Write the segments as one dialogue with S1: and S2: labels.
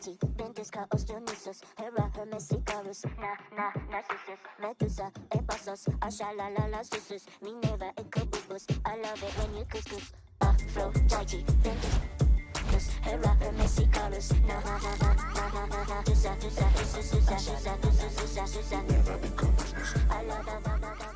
S1: Judgy, Ventus, Chaos, Dionysus, Hera, Hermes, Icarus, Narcissus, Medusa, Ephasos, Ashalalala, Susus, Minerva, Ecobubus. I love it when you couscous. Aphrodite, Ventus, Hera, Hermes, Icarus, I love that.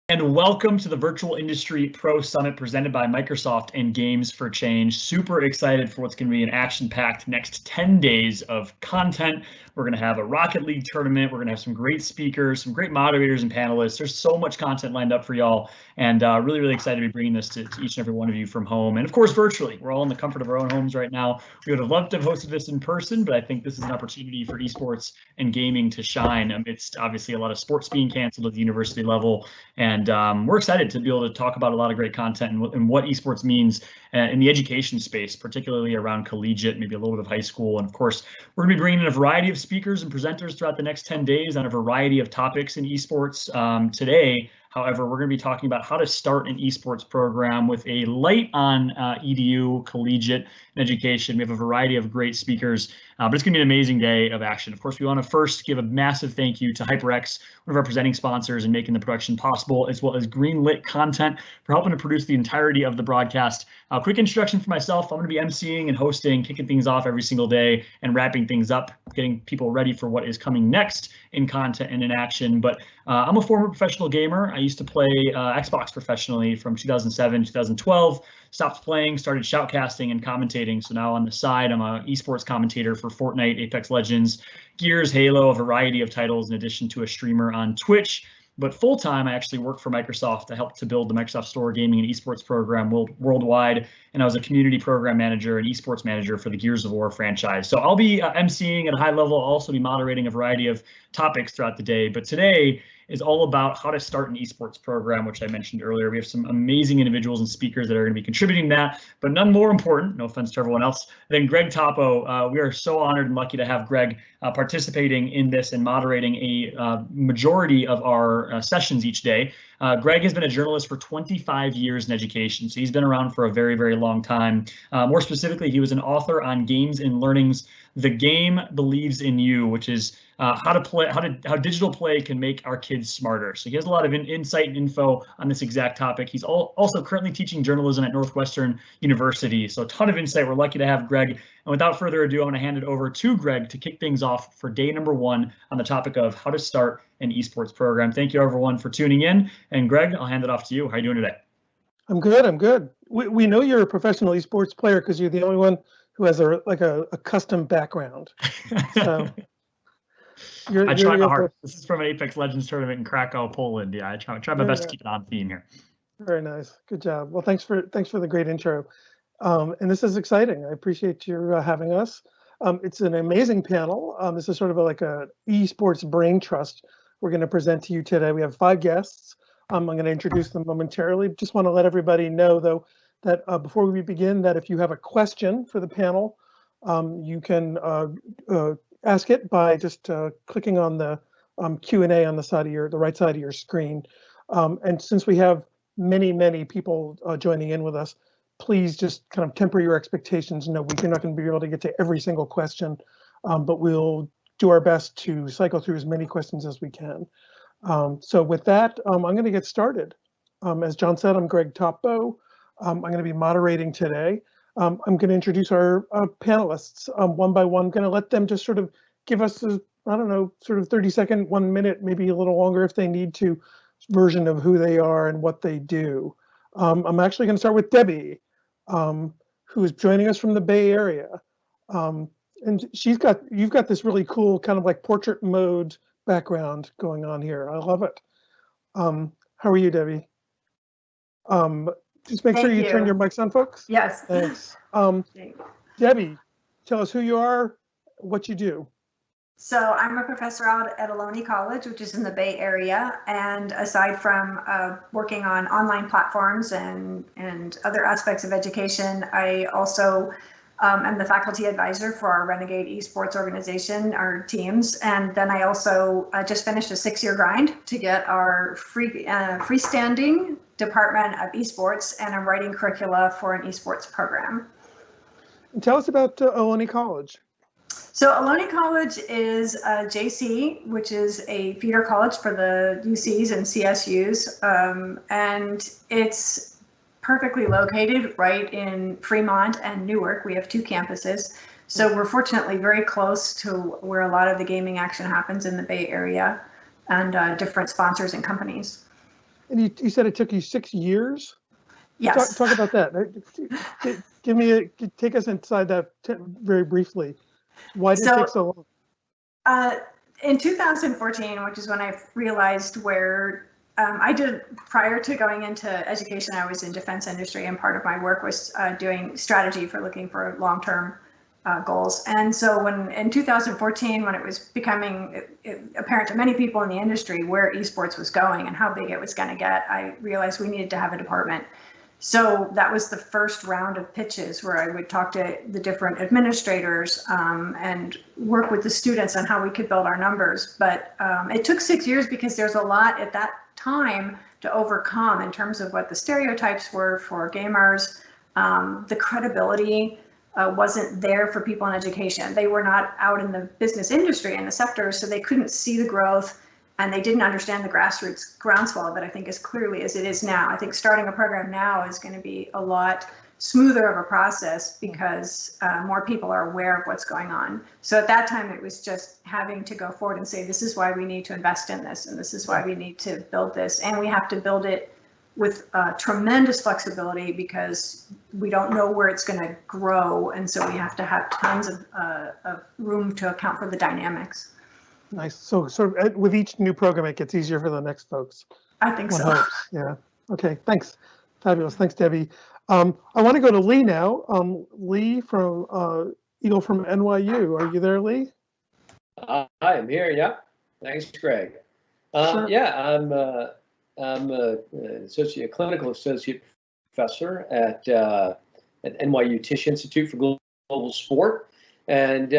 S2: And welcome to the Virtual Industry Pro Summit presented by Microsoft and Games for Change. Super excited for what's going to be an action-packed next 10 days of content. We're going to have a Rocket League tournament. We're going to have some great speakers, some great moderators and panelists. There's so much content lined up for y'all, and really, really excited to be bringing this to each and every one of you from home. And of course, virtually. We're all in the comfort of our own homes right now. We would have loved to have hosted this in person, but I think this is an opportunity for esports and gaming to shine amidst obviously a lot of sports being canceled at the university level. And we're excited to be able to talk about a lot of great content and what esports means in the education space, particularly around collegiate, maybe a little bit of high school. And of course, we're going to be bringing in a variety of speakers and presenters throughout the next 10 days on a variety of topics in esports. Today, however, we're going to be talking about how to start an esports program with a light on EDU, collegiate, and education. We have a variety of great speakers, but it's going to be an amazing day of action. Of course, we want to first give a massive thank you to HyperX, one of our presenting sponsors and making the production possible, as well as Greenlit Content for helping to produce the entirety of the broadcast. Quick introduction for myself. I'm going to be emceeing and hosting, kicking things off every single day and wrapping things up, getting people ready for what is coming next in content and in action. But I'm a former professional gamer. I used to play Xbox professionally from 2007, 2012, stopped playing, started shoutcasting and commentating. So now on the side, I'm an esports commentator for Fortnite, Apex Legends, Gears, Halo, a variety of titles in addition to a streamer on Twitch. But full-time, I actually work for Microsoft to help to build the Microsoft Store gaming and esports program worldwide. And I was a community program manager and esports manager for the Gears of War franchise. So I'll be emceeing at a high level. I'll also be moderating a variety of topics throughout the day. But today is all about how to start an esports program, which I mentioned earlier. We have some amazing individuals and speakers that are going to be contributing to that, but none more important, no offense to everyone else, than Greg Topo. We are so honored and lucky to have Greg participating in this and moderating a majority of our sessions each day. Greg has been a journalist for 25 years in education, so he's been around for a very, very long time. More specifically, he was an author on Games and Learning's The Game Believes in You, which is how digital play can make our kids smarter. So he has a lot of insight and info on this exact topic. He's also currently teaching journalism at Northwestern University. So a ton of insight. We're lucky to have Greg. And without further ado, I'm going to hand it over to Greg to kick things off for day number 1 on the topic of how to start an esports program. Thank you everyone for tuning in. And Greg, I'll hand it off to you. How are you doing today?
S3: I'm good. We know you're a professional esports player because you're the only one who has a custom background. So
S2: I try my hard. This is from an Apex Legends tournament in Krakow, Poland. Yeah, I try my best to keep it on theme here.
S3: Very nice. Good job. Well, thanks for the great intro. And this is exciting. I appreciate your having us. It's an amazing panel. This is sort of like a esports brain trust we're going to present to you today. We have 5 guests. I'm going to introduce them momentarily. Just want to let everybody know, though, that before we begin, that if you have a question for the panel, you can ask it by just clicking on the Q&A on the right side of your screen. And since we have many people joining in with us, please just kind of temper your expectations. No, we're not going to be able to get to every single question, but we'll do our best to cycle through as many questions as we can. So with that, I'm going to get started. As John said, I'm Greg Topo. I'm going to be moderating today. I'm going to introduce our panelists one by one. I'm going to let them just sort of give us I don't know, sort of 30-second, 1 minute, maybe a little longer if they need to, version of who they are and what they do. I'm actually going to start with Debbie, who is joining us from the Bay Area. And you've got this really cool kind of like portrait mode background going on here. I love it. How are you, Debbie? Just make sure
S4: Thank
S3: you turn
S4: you.
S3: your mics on, folks.
S4: Yes.
S3: Thanks. Debbie, tell us who you are, what you do.
S4: So I'm a professor out at Ohlone College, which is in the Bay Area. And aside from working on online platforms and other aspects of education, I also am the faculty advisor for our Renegade Esports organization, our teams. And then I also just finished a 6-year grind to get our freestanding Department of Esports, and I'm writing curricula for an esports program.
S3: And tell us about Ohlone College.
S4: So Ohlone College is a JC, which is a feeder college for the UCs and CSUs, and it's perfectly located right in Fremont and Newark. We have 2 campuses. So we're fortunately very close to where a lot of the gaming action happens in the Bay Area, and different sponsors and companies.
S3: And you said it took you 6 years?
S4: Yes.
S3: Talk about that. Take us inside that very briefly. Why did it take so long?
S4: In 2014, which is when I realized where I did, prior to going into education, I was in defense industry, and part of my work was doing strategy for looking for long-term goals. And so in 2014, when it was becoming apparent to many people in the industry where esports was going and how big it was going to get, I realized we needed to have a department. So that was the first round of pitches where I would talk to the different administrators and work with the students on how we could build our numbers. But it took 6 years because there's a lot at that time to overcome in terms of what the stereotypes were for gamers. The credibility wasn't there for people in education. They were not out in the business industry and the sector, so they couldn't see the growth. And they didn't understand the grassroots groundswell of it, I think, as clearly as it is now. I think starting a program now is going to be a lot smoother of a process because more people are aware of what's going on. So at that time, it was just having to go forward and say, this is why we need to invest in this, and this is why we need to build this. And we have to build it with tremendous flexibility because we don't know where it's going to grow. And so we have to have tons of room to account for the dynamics.
S3: Nice. So sort of with each new program, it gets easier for the next folks.
S4: I think so.
S3: Hopes. Yeah. Okay. Thanks. Fabulous. Thanks, Debbie. I want to go to Lee now. Lee from Eagle from NYU. Are you there, Lee?
S5: Hi, I'm here. Yeah. Thanks, Greg.
S3: Sure.
S5: Yeah, I'm a clinical associate professor at NYU Tisch Institute for Global Sport, and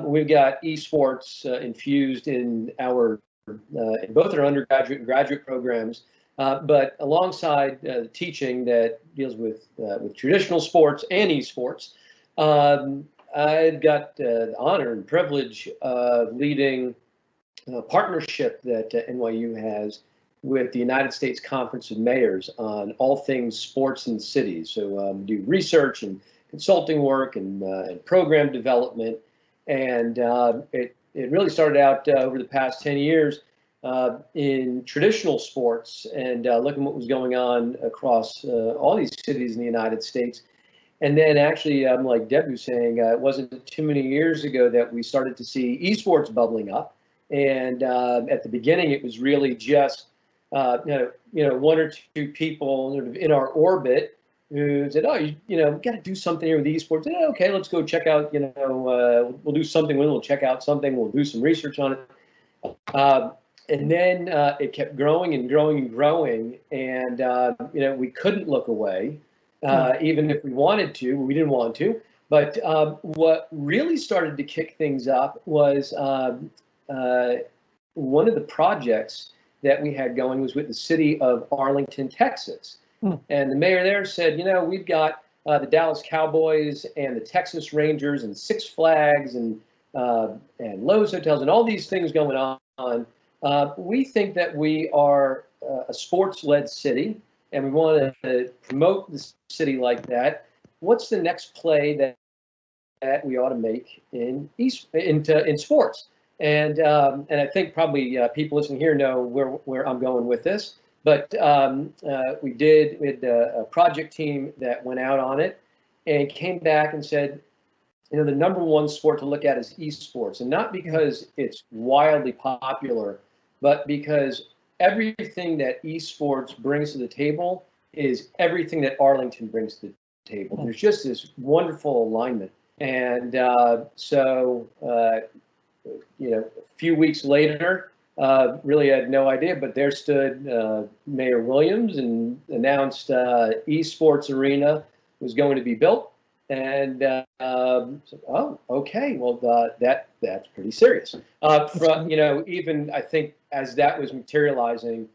S5: we've got esports infused in in both our undergraduate and graduate programs, but alongside the teaching that deals with traditional sports and esports, I've got the honor and privilege of leading a partnership that NYU has with the United States Conference of Mayors on all things sports in cities. So do research and consulting work and program development. And it really started out over the past 10 years in traditional sports and looking what was going on across all these cities in the United States. And then actually, like Deb was saying, it wasn't too many years ago that we started to see esports bubbling up. And at the beginning, it was really just one or two people sort of in our orbit who said, "Oh, we got to do something here with esports." And, okay, let's go check out. We'll do something. We'll check out something. We'll do some research on it. And then it kept growing and growing and growing, and we couldn't look away, even if we wanted to. We didn't want to. But what really started to kick things up was one of the projects that we had going was with the city of Arlington, Texas. And the mayor there said, we've got the Dallas Cowboys and the Texas Rangers and Six Flags and Lowe's Hotels and all these things going on. We think that we are a sports-led city, and we want to promote the city like that. What's the next play that we ought to make in sports? And I think probably people listening here know where I'm going with this. But we had a project team that went out on it and came back and said, the number one sport to look at is esports, and not because it's wildly popular, but because everything that esports brings to the table is everything that Arlington brings to the table. There's just this wonderful alignment. And so a few weeks later, really had no idea, but there stood Mayor Williams and announced esports arena was going to be built. And oh, okay, well, that's pretty serious. Even I think as that was materializing,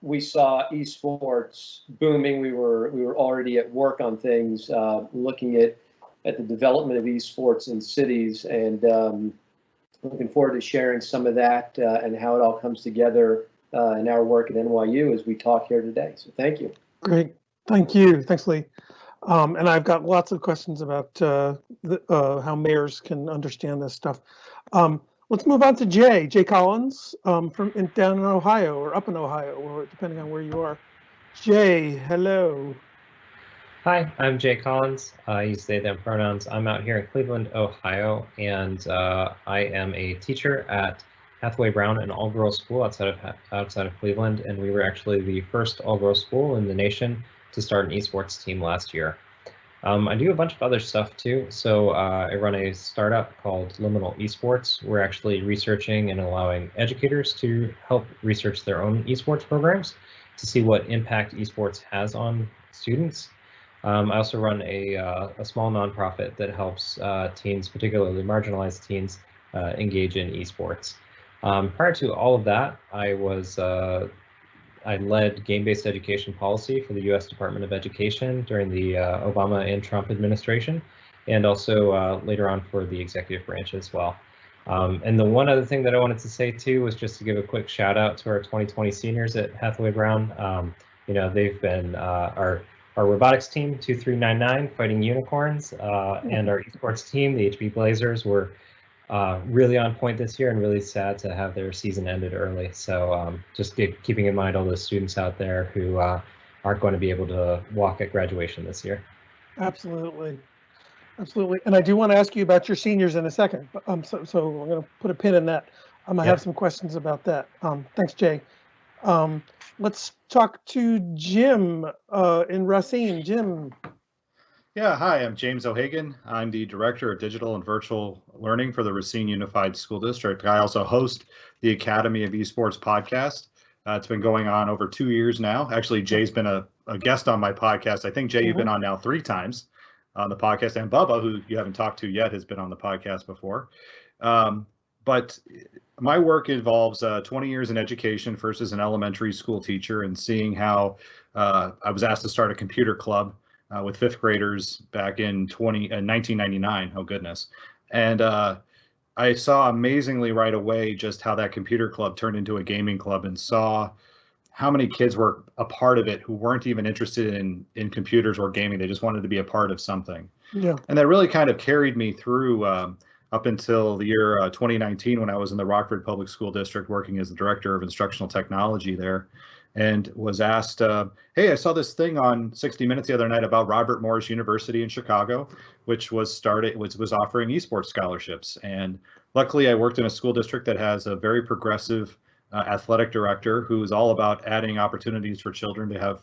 S5: we saw esports booming. We were already at work on things, looking at the development of esports in cities, and looking forward to sharing some of that and how it all comes together in our work at NYU as we talk here today. So thank you.
S3: Great, thank you. Thanks, Lee. And I've got lots of questions about how mayors can understand this stuff. Let's move on to Jay Collins down in Ohio, or up in Ohio, or depending on where you are. Jay, hello.
S6: Hi, I'm Jay Collins. I use they, them pronouns. I'm out here in Cleveland, Ohio, and I am a teacher at Hathaway Brown, an all-girls school outside of Cleveland, and we were actually the first all-girls school in the nation to start an esports team last year. I do a bunch of other stuff too. So I run a startup called Liminal Esports. We're actually researching and allowing educators to help research their own esports programs to see what impact esports has on students. I also run a small nonprofit that helps teens, particularly marginalized teens, engage in esports. Prior to all of that, I led game-based education policy for the U.S. Department of Education during the Obama and Trump administration, and also later on for the executive branch as well. And the one other thing that I wanted to say too was just to give a quick shout out to our 2020 seniors at Hathaway Brown. They've been our robotics team, 2399, fighting unicorns, and our esports team, the HB Blazers, were really on point this year, and really sad to have their season ended early. So just keeping in mind all those students out there who aren't going to be able to walk at graduation this year.
S3: Absolutely. And I do want to ask you about your seniors in a second. So I'm going to put a pin in that. I have some questions about that. Thanks, Jay. Let's talk to Jim in Racine. Jim.
S7: Yeah, hi, I'm James O'Hagan. I'm the Director of Digital and Virtual Learning for the Racine Unified School District. I also host the Academy of Esports podcast. It's been going on over 2 years now. Actually, Jay's been a guest on my podcast. I think, Jay, you've been on now 3 times on the podcast, and Bubba, who you haven't talked to yet, has been on the podcast before. But my work involves 20 years in education, first as an elementary school teacher, and seeing how I was asked to start a computer club with 5th graders back in 1999. Oh, goodness. And I saw amazingly right away just how that computer club turned into a gaming club, and saw how many kids were a part of it who weren't even interested in computers or gaming. They just wanted to be a part of something. Yeah. And that really kind of carried me through up until the year 2019, when I was in the Rockford Public School District working as the Director of Instructional Technology there, and was asked, hey, I saw this thing on 60 Minutes the other night about Robert Morris University in Chicago, which was offering esports scholarships. And luckily, I worked in a school district that has a very progressive athletic director who is all about adding opportunities for children to have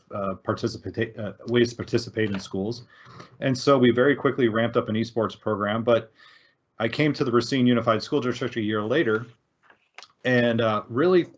S7: ways to participate in schools. And so we very quickly ramped up an esports program. But I came to the Racine Unified School District a year later, and really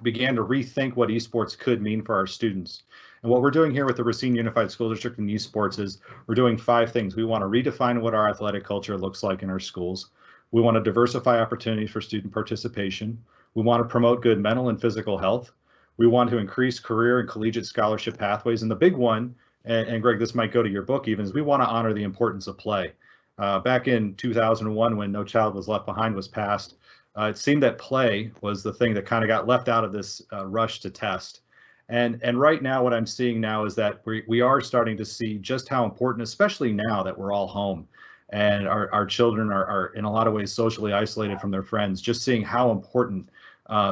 S7: began to rethink what esports could mean for our students. And what we're doing here with the Racine Unified School District and esports is we're doing 5 things. We want to redefine what our athletic culture looks like in our schools. We want to diversify opportunities for student participation. We want to promote good mental and physical health. We want to increase career and collegiate scholarship pathways. And the big one, and Greg, this might go to your book even, is we want to honor the importance of play. Back in 2001, when No Child Was Left Behind was passed, it seemed that play was the thing that kind of got left out of this rush to test. And right now, what I'm seeing now is that we are starting to see just how important, especially now that we're all home, and our children are in a lot of ways socially isolated from their friends. Just seeing how important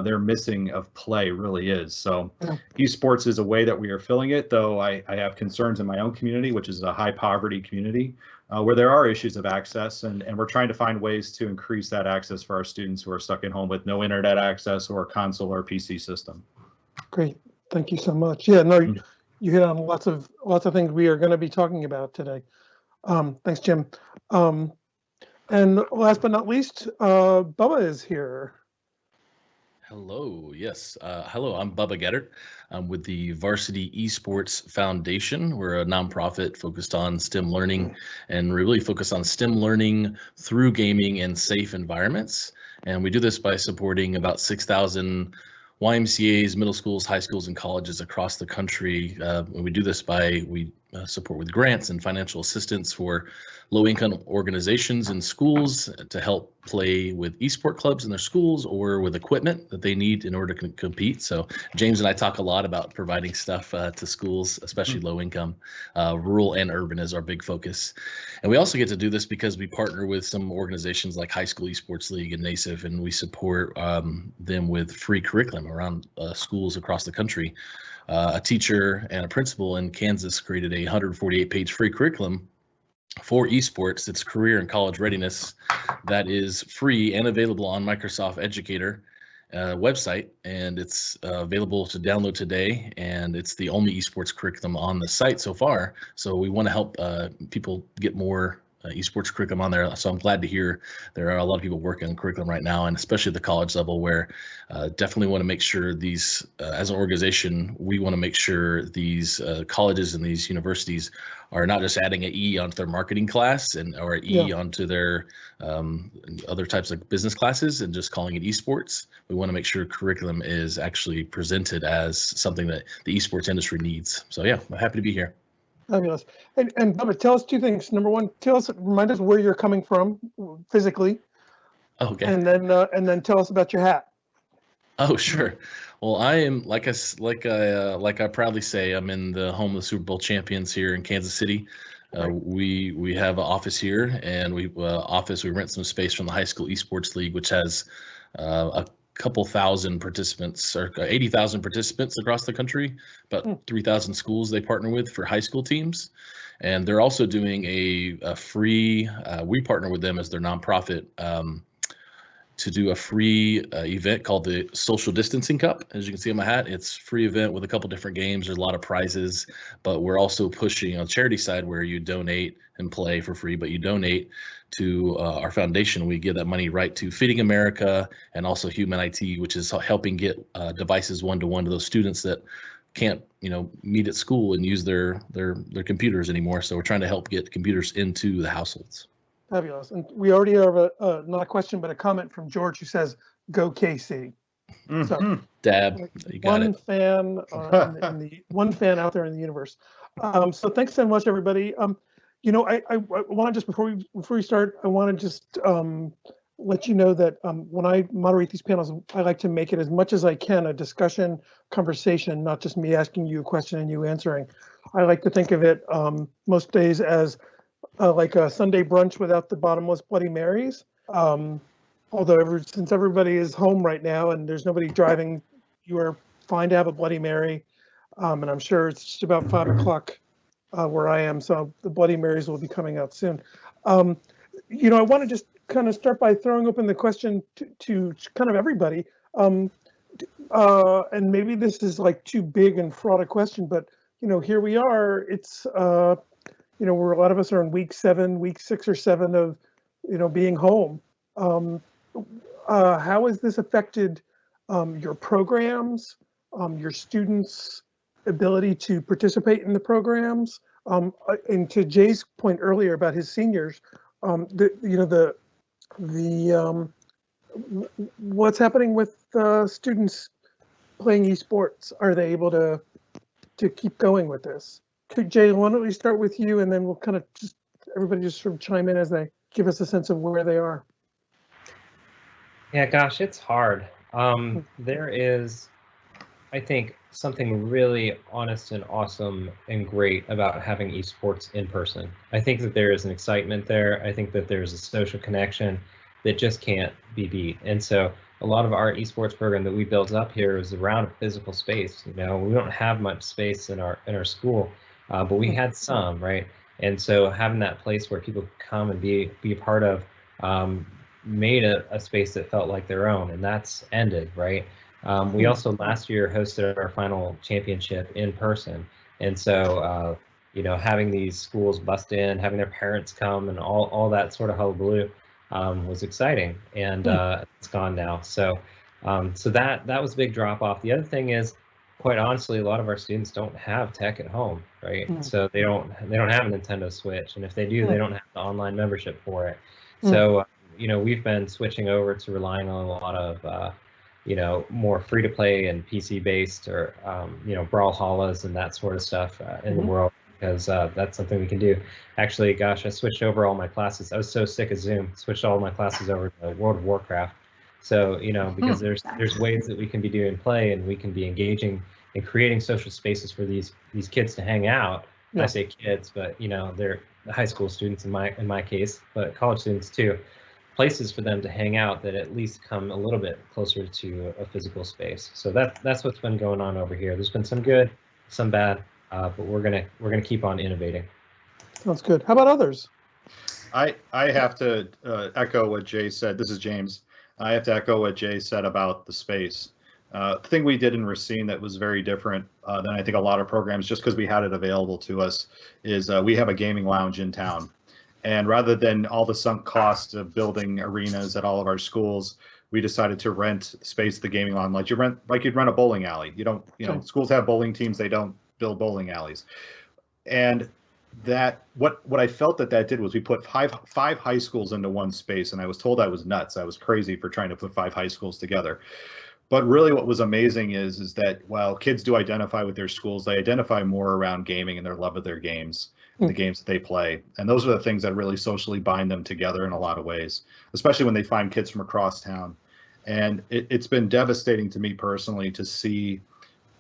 S7: their missing of play really is. So esports is a way that we are filling it, though I have concerns in my own community, which is a high poverty community, where there are issues of access, and we're trying to find ways to increase that access for our students who are stuck at home with no internet access or console or PC system. Great,
S3: thank you so much. Yeah, no, you hit on lots of things we are going to be talking about today. Thanks, Jim. And last but not least, Bubba is here.
S8: Hello, yes. Hello, I'm Bubba Gettert. I'm with the Varsity Esports Foundation. We're a nonprofit focused on STEM learning, and we really focus on STEM learning through gaming and safe environments. And we do this by supporting about 6,000 YMCAs, middle schools, high schools, and colleges across the country. And we do this by support with grants and financial assistance for low-income organizations and schools to help play with esport clubs in their schools or with equipment that they need in order to compete. So James and I talk a lot about providing stuff to schools, especially low-income. Rural and urban is our big focus. And we also get to do this because we partner with some organizations like High School Esports League and NASIF, and we support them with free curriculum around schools across the country. A teacher and a principal in Kansas created a 148-page free curriculum for esports. It's career and college readiness that is free and available on Microsoft Educator website, and it's available to download today, and it's the only esports curriculum on the site so far. So we want to help people get more esports curriculum on there. So I'm glad to hear there are a lot of people working on curriculum right now, and especially at the college level, where definitely want to make sure these, as an organization, we want to make sure these colleges and these universities are not just adding an E onto their marketing class or an E onto their other types of business classes and just calling it esports. We want to make sure curriculum is actually presented as something that the esports industry needs. So yeah, I'm happy to be here.
S3: Fabulous. And Bubba, tell us two things. Number one, remind us where you're coming from physically.
S8: Okay.
S3: And then tell us about your hat.
S8: Oh, sure. Well, I am like I proudly say, I'm in the home of the Super Bowl champions here in Kansas City. We have an office here, and we rent some space from the High School Esports League, which has a couple thousand participants, or 80,000 participants across the country, about 3,000 schools they partner with for high school teams. And they're also doing a free, we partner with them as their nonprofit to do a free event called the Social Distancing Cup. As you can see on my hat, it's a free event with a couple different games. There's a lot of prizes, but we're also pushing on the charity side where you donate and play for free, but you donate to our foundation. We give that money right to Feeding America and also Human IT, which is helping get devices one-to-one to those students that can't, meet at school and use their computers anymore. So we're trying to help get computers into the households.
S3: Fabulous. And we already have not a question, but a comment from George who says, "Go KC." So,
S8: Dab, you got
S3: one
S8: it.
S3: fan, one fan out there in the universe. So thanks so much, everybody. I want to just before we start, I want to just let you know that when I moderate these panels, I like to make it as much as I can a discussion, conversation, not just me asking you a question and you answering. I like to think of it most days as like a Sunday brunch without the bottomless Bloody Marys. Although since everybody is home right now and there's nobody driving, you are fine to have a Bloody Mary. And I'm sure it's just about 5 o'clock where I am, so the Bloody Marys will be coming out soon. I want to just kind of start by throwing open the question to kind of everybody. And maybe this is like too big and fraught a question, but here we are. It's where a lot of us are in week 6 or 7 of being home. How has this affected your programs, your students' ability to participate in the programs? And to Jay's point earlier about his seniors, what's happening with students playing esports? Are they able to keep going with this? Jay, why don't we start with you, and then we'll kind of everybody just sort of chime in as they give us a sense of where they are.
S6: Yeah, gosh, it's hard. There is I think something really honest and awesome and great about having esports in person. I think that there is an excitement there. I think that there's a social connection that just can't be beat. And so a lot of our esports program that we built up here is around a physical space. You know, we don't have much space in our school, but we had some, right? And so having that place where people could come and be a part of made a space that felt like their own, and that's ended, right? We also last year hosted our final championship in person, and so you know, having these schools bust in, having their parents come, and all that sort of hullabaloo was exciting, and it's gone now. So so that was a big drop off. The other thing is, quite honestly, a lot of our students don't have tech at home, right? So they don't have a Nintendo Switch, and if they do, they don't have the online membership for it. So you know, we've been switching over to relying on a lot of you know, more free to play and PC based, or you know, Brawlhallas and that sort of stuff in the world, because that's something we can do. Actually, gosh, I switched over all my classes. I was so sick of Zoom, switched all my classes over to World of Warcraft. So, you know, because there's ways that we can be doing play, and we can be engaging and creating social spaces for these kids to hang out. I say kids, but you know, they're high school students in my case, but college students too. Places for them to hang out that at least come a little bit closer to a physical space. So that's what's been going on over here. There's been some good, some bad, but we're gonna keep on innovating.
S3: Sounds good. How about others?
S7: I have to echo what Jay said. This is James. I have to echo what Jay said about the space. The thing we did in Racine that was very different than I think a lot of programs, just because we had it available to us, is we have a gaming lounge in town. And rather than all the sunk costs of building arenas at all of our schools, we decided to rent space at the gaming lounge like you'd rent a bowling alley. You don't, you know, schools have bowling teams, they don't build bowling alleys. And that what I felt that did was we put five high schools into one space, and I was told I was nuts. I was crazy for trying to put 5 high schools together. But really what was amazing is that while kids do identify with their schools, they identify more around gaming and their love of their games, the games that they play. And those are the things that really socially bind them together in a lot of ways, especially when they find kids from across town. And it's been devastating to me personally to see,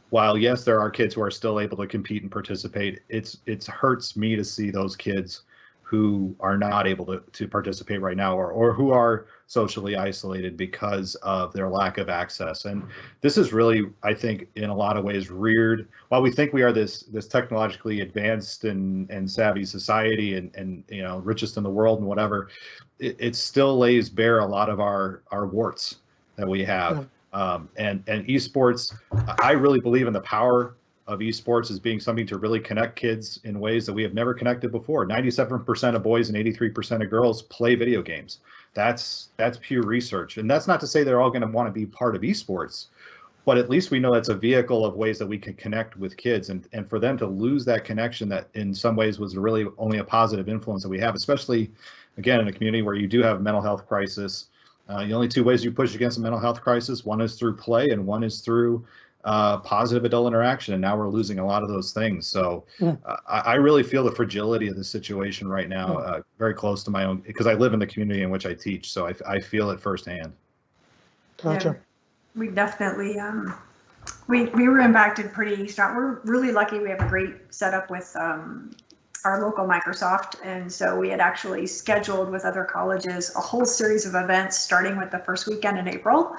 S7: while yes, there are kids who are still able to compete and participate, it hurts me to see those kids who are not able to participate right now, or who are socially isolated because of their lack of access. And this is really, I think, in a lot of ways reared, while we think we are this technologically advanced and savvy society and you know, richest in the world and whatever, it still lays bare a lot of our warts that we have. And esports, I really believe in the power of esports as being something to really connect kids in ways that we have never connected before. 97% of boys and 83% of girls play video games. That's pure research. And that's not to say they're all going to want to be part of esports, but at least we know that's a vehicle of ways that we can connect with kids, and for them to lose that connection that in some ways was really only a positive influence that we have, especially again in a community where you do have mental health crisis. The only 2 ways you push against a mental health crisis, one is through play and one is through positive adult interaction, and now we're losing a lot of those things. So I really feel the fragility of the situation right now, very close to my own, because I live in the community in which I teach, so I feel it firsthand.
S3: Gotcha.
S4: Yeah, we definitely we were impacted pretty strong. We're really lucky. We have a great setup with our local Microsoft, and so we had actually scheduled with other colleges a whole series of events, starting with the first weekend in April,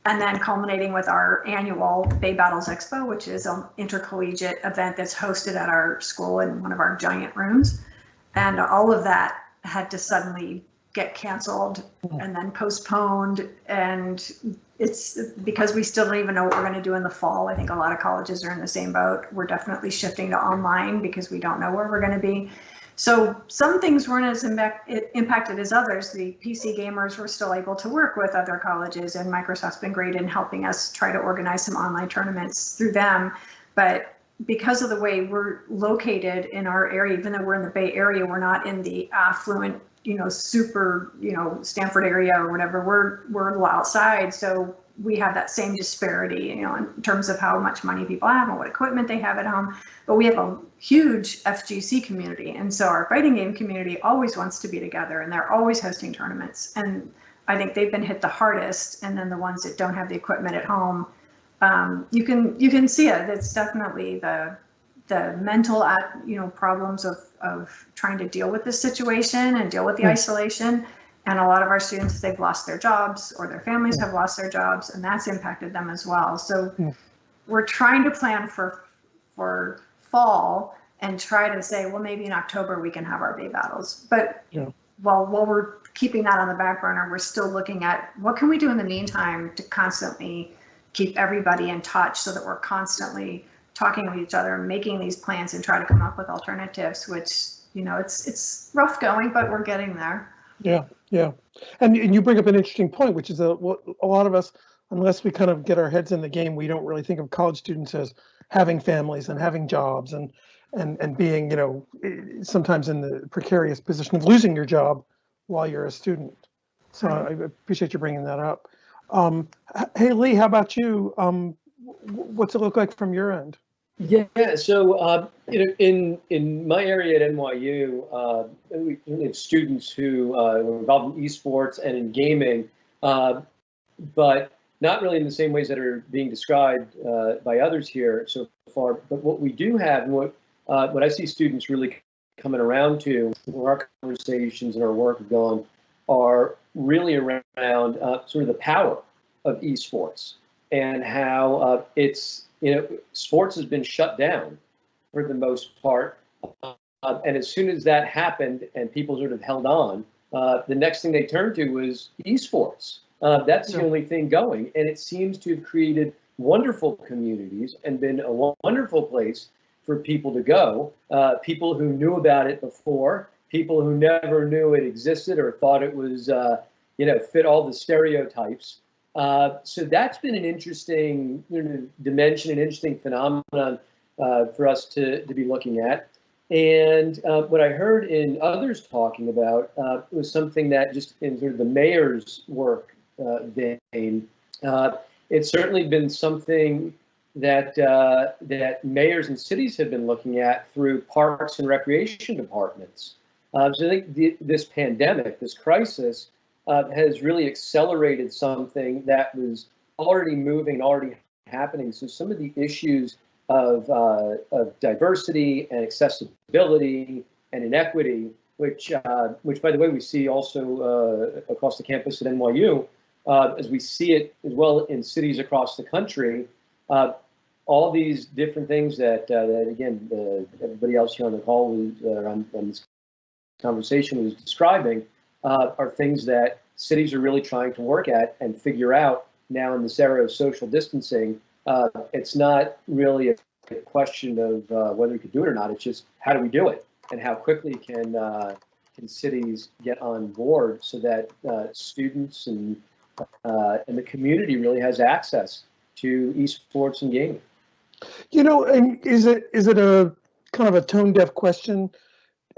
S4: and then culminating with our annual Bay Battles Expo, which is an intercollegiate event that's hosted at our school in one of our giant rooms. And all of that had to suddenly get canceled and then postponed. And it's because we still don't even know what we're going to do in the fall. I think a lot of colleges are in the same boat. We're definitely shifting to online because we don't know where we're going to be. So some things weren't as impacted as others. The PC gamers were still able to work with other colleges, and Microsoft's been great in helping us try to organize some online tournaments through them. But because of the way we're located in our area, even though we're in the Bay Area, we're not in the affluent, you know, super, you know, Stanford area or whatever. We're a little outside, so we have that same disparity, you know, in terms of how much money people have and what equipment they have at home. But we have a huge FGC community, and so our fighting game community always wants to be together, and they're always hosting tournaments. And I think they've been hit the hardest, and then the ones that don't have the equipment at home you can see it. It's definitely the mental problems of trying to deal with this situation and deal with the isolation. And a lot of our students, they've lost their jobs, or their families have lost their jobs, and that's impacted them as well. So we're trying to plan for fall and try to say, well, maybe in October we can have our Bay battles. But while we're keeping that on the back burner, we're still looking at what can we do in the meantime to constantly keep everybody in touch, so that we're constantly talking with each other and making these plans and try to come up with alternatives, which, it's rough going, but we're getting there.
S3: Yeah. And you bring up an interesting point, which is a lot of us, unless we kind of get our heads in the game, we don't really think of college students as having families and having jobs and being, sometimes in the precarious position of losing your job while you're a student. So I appreciate you bringing that up. Hey, Lee, how about you? What's it look like from your end?
S5: Yeah, so in my area at NYU, we have students who are involved in esports and in gaming, but not really in the same ways that are being described by others here so far. But what we do have, and what I see students really coming around to, where our conversations and our work have gone, are really around sort of the power of esports and how it's, sports has been shut down for the most part. And as soon as that happened and people sort of held on, the next thing they turned to was esports. That's the only thing going. And it seems to have created wonderful communities and been a wonderful place for people to go. People who knew about it before, people who never knew it existed or thought it was, fit all the stereotypes. So that's been an interesting dimension, an interesting phenomenon for us to be looking at. And what I heard in others talking about was something that just in sort of the mayor's work vein, it's certainly been something that that mayors and cities have been looking at through parks and recreation departments. So I think this pandemic, this crisis, has really accelerated something that was already moving, already happening. So some of the issues of diversity and accessibility and inequity, which by the way we see also across the campus at NYU, as we see it as well in cities across the country. All these different things that again everybody else here on the call was on this conversation was describing. Are things that cities are really trying to work at and figure out now in this era of social distancing. It's not really a question of whether you could do it or not. It's just how do we do it, and how quickly can cities get on board so that students and the community really has access to esports and gaming.
S3: And is it a kind of a tone deaf question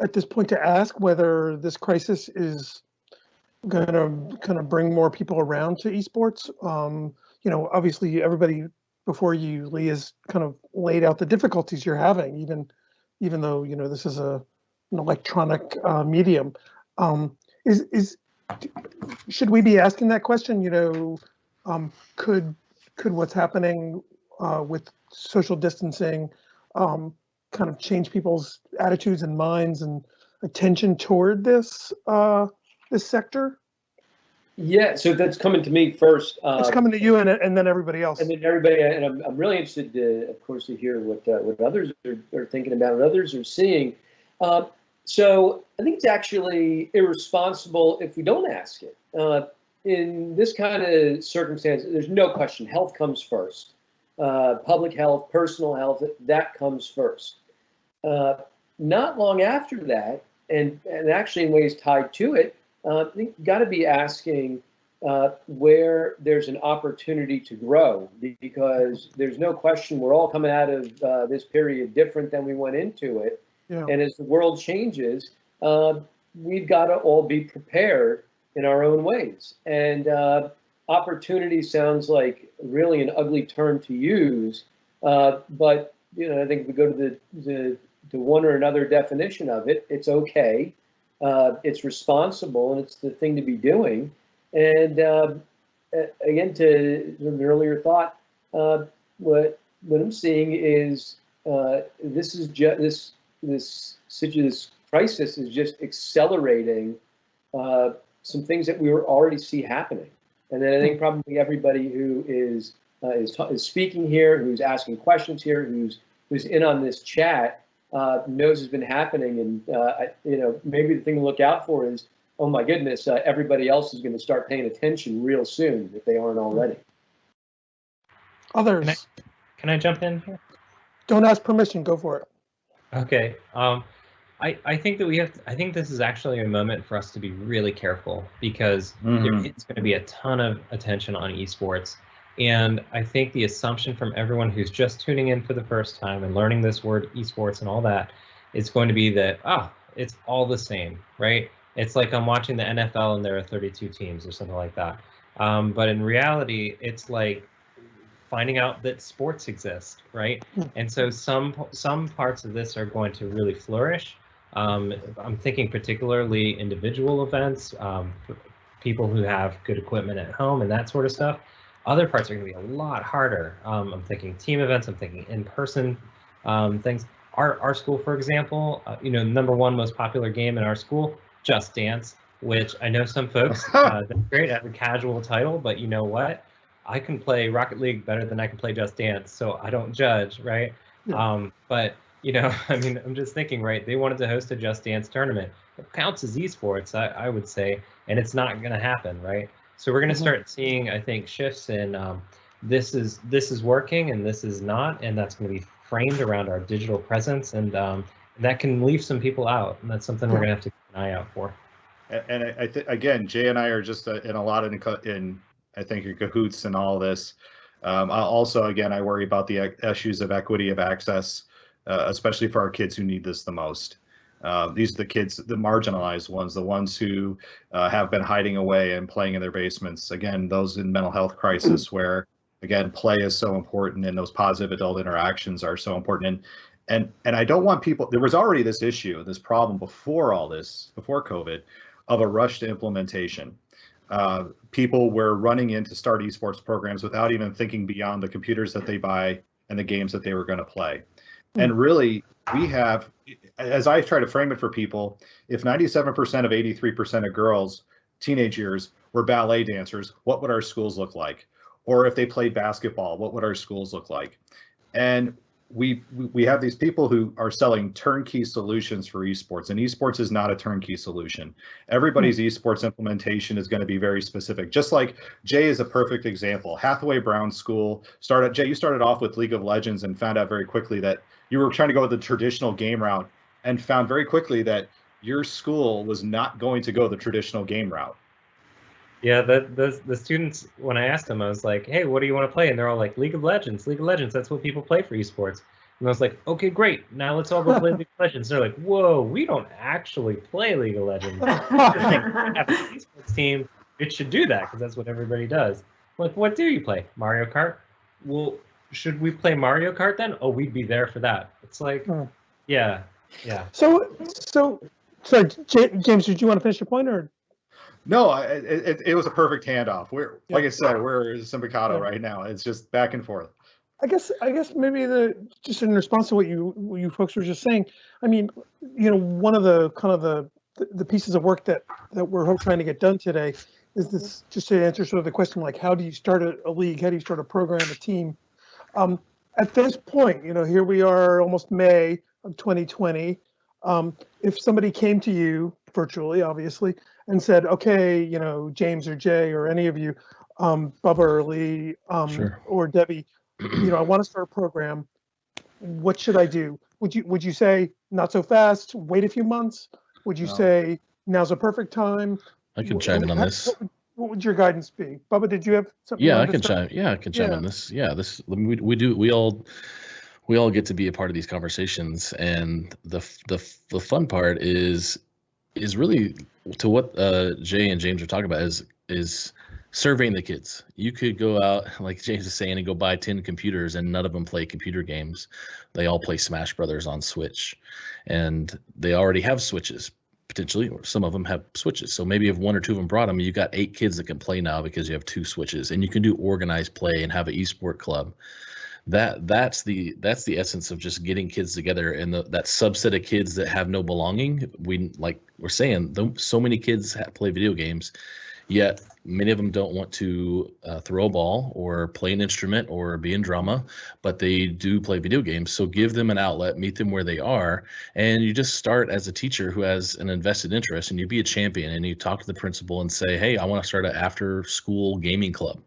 S3: at this point to ask whether this crisis is going to kind of bring more people around to esports? Obviously everybody before you, Lee, has kind of laid out the difficulties you're having, even though this is an electronic medium. Should we be asking that question? Could what's happening with social distancing kind of change people's attitudes and minds and attention toward this sector?
S5: Yeah, so that's coming to me first.
S3: It's coming to you and then everybody else.
S5: And then everybody, and I'm really interested, of course, to hear what others are thinking about, what others are seeing. So I think it's actually irresponsible if we don't ask it. In this kind of circumstance, there's no question, health comes first. Public health, personal health, that comes first. Not long after that, and actually in ways tied to it, I think you've got to be asking where there's an opportunity to grow, because there's no question we're all coming out of this period different than we went into it. Yeah. And as the world changes, we've got to all be prepared in our own ways. And opportunity sounds like really an ugly term to use, but I think if we go to the one or another definition of it, it's okay. It's responsible, and it's the thing to be doing. And again, to an earlier thought, what I'm seeing is this is just this crisis is just accelerating some things that we were already see happening. And then I think probably everybody who is speaking here, who's asking questions here, who's in on this chat, knows has been happening. And maybe the thing to look out for is, oh my goodness, everybody else is going to start paying attention real soon if they aren't already.
S3: Others.
S6: Can I jump in here?
S3: Don't ask permission. Go for it.
S6: Okay. I think that I think this is actually a moment for us to be really careful, because there is going to be a ton of attention on esports. And I think the assumption from everyone who's just tuning in for the first time and learning this word esports and all that is going to be that, it's all the same, right? It's like I'm watching the NFL and there are 32 teams or something like that. But in reality, it's like finding out that sports exist, right? And so some parts of this are going to really flourish. I'm thinking particularly individual events, people who have good equipment at home and that sort of stuff. Other parts are going to be a lot harder. I'm thinking team events. I'm thinking in-person things. Our school, for example, number one most popular game in our school, Just Dance, which I know some folks that's great as a casual title, but you know what? I can play Rocket League better than I can play Just Dance, so I don't judge, right? Yeah. But I'm just thinking, right? They wanted to host a Just Dance tournament. It counts as esports, I would say, and it's not going to happen, right? So we're going to start seeing, I think, shifts in this is working and this is not, and that's going to be framed around our digital presence, and that can leave some people out, and that's something we're going to have to keep an eye out for.
S7: And I think, again, Jay and I are just in a lot in I think in cahoots in all this. Also, again, I worry about the issues of equity of access, especially for our kids who need this the most. These are the kids, the marginalized ones, the ones who have been hiding away and playing in their basements. Again, those in mental health crisis, where, again, play is so important and those positive adult interactions are so important. And I don't want people, there was already this issue, this problem before all this, before COVID, of a rush to implementation. People were running in to start esports programs without even thinking beyond the computers that they buy and the games that they were going to play. And really, we have, as I try to frame it for people, if 97% of 83% of girls, teenage years, were ballet dancers, what would our schools look like? Or if they played basketball, what would our schools look like? And we have these people who are selling turnkey solutions for esports, and esports is not a turnkey solution. Everybody's esports implementation is going to be very specific. Just like Jay is a perfect example. Hathaway Brown School Jay, you started off with League of Legends and found out very quickly that you were trying to go the traditional game route, and found very quickly that your school was not going to go the traditional game route.
S6: Yeah, the students, when I asked them, I was like, hey, what do you want to play? And they're all like, League of Legends, that's what people play for esports. And I was like, okay, great, now let's all go play League of Legends. And they're like, whoa, we don't actually play League of Legends. We have an esports team, it should do that, because that's what everybody does. I'm like, what do you play? Mario Kart? Well, should we play Mario Kart then? Oh, we'd be there for that. It's like, yeah.
S3: So, sorry, James, did you want to finish your point, or?
S7: No, it was a perfect handoff. Like I said, we're Simbicado right now. It's just back and forth.
S3: I guess maybe just in response to what you folks were just saying. I mean, one of the kind of the pieces of work that we're trying to get done today is this, just to answer sort of the question, like, how do you start a league? How do you start a program, a team? At this point, here we are, almost May of 2020. If somebody came to you virtually, obviously, and said, okay, James or Jay or any of you, Bubba or Lee, or Debbie, I want to start a program. What should I do? Would you say not so fast, wait a few months? Would you say now's a perfect time?
S8: I can chime in on this.
S3: What would your guidance be? Bubba, did you have something?
S8: Yeah, I can chime in this. Yeah, we all get to be a part of these conversations, and the fun part is really to what Jay and James are talking about is surveying the kids. You could go out, like James is saying, and go buy 10 computers, and none of them play computer games. They all play Smash Brothers on Switch, and they already have Switches. potentially, or some of them have switches. So maybe if one or two of them brought them, you got 8 kids that can play now because you have 2 switches, and you can do organized play and have an esport club. That's the essence of just getting kids together, and that subset of kids that have no belonging. We're saying, so many kids play video games, yet many of them don't want to throw a ball or play an instrument or be in drama, but they do play video games. So give them an outlet, meet them where they are, and you just start as a teacher who has an invested interest, and you be a champion, and you talk to the principal and say, hey, I want to start an after school gaming club.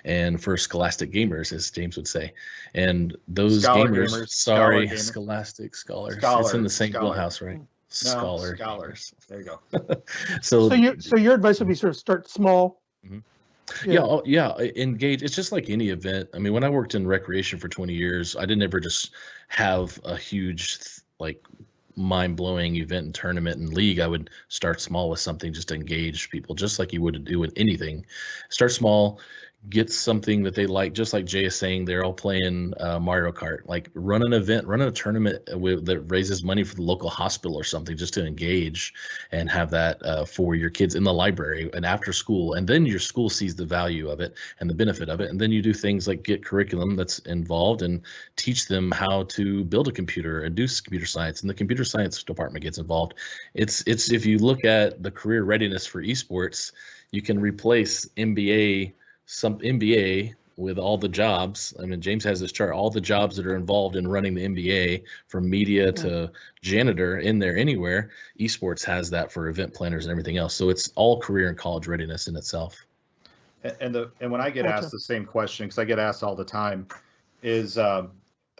S8: And for scholastic gamers, as James would say, and those gamers, scholastic scholars. It's in the same wheelhouse, right? Scholar.
S7: Scholars. There you go.
S3: So your advice would be sort of start small.
S8: Mm-hmm. Yeah, engage. It's just like any event. I mean, when I worked in recreation for 20 years, I didn't ever just have a huge, like, mind-blowing event and tournament and league. I would start small with something just to engage people, just like you would do with anything. Start small, get something that they like, just like Jay is saying, they're all playing Mario Kart. Like, run an event, run a tournament that raises money for the local hospital or something, just to engage and have that for your kids in the library and after school. And then your school sees the value of it and the benefit of it. And then you do things like get curriculum that's involved and teach them how to build a computer and do computer science. And the computer science department gets involved. It's if you look at the career readiness for esports, you can replace some MBA with all the jobs. I mean, James has this chart, all the jobs that are involved in running the MBA, from media to janitor, in there anywhere. Esports has that for event planners and everything else. So it's all career and college readiness in itself.
S7: And when I get asked the same question, because I get asked all the time, is the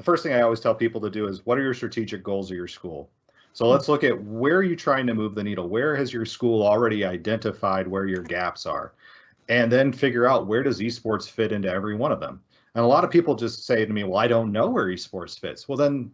S7: first thing I always tell people to do is, what are your strategic goals of your school? So let's look at, where are you trying to move the needle? Where has your school already identified where your gaps are? And then figure out, where does esports fit into every one of them? And a lot of people just say to me, well, I don't know where esports fits. Well, then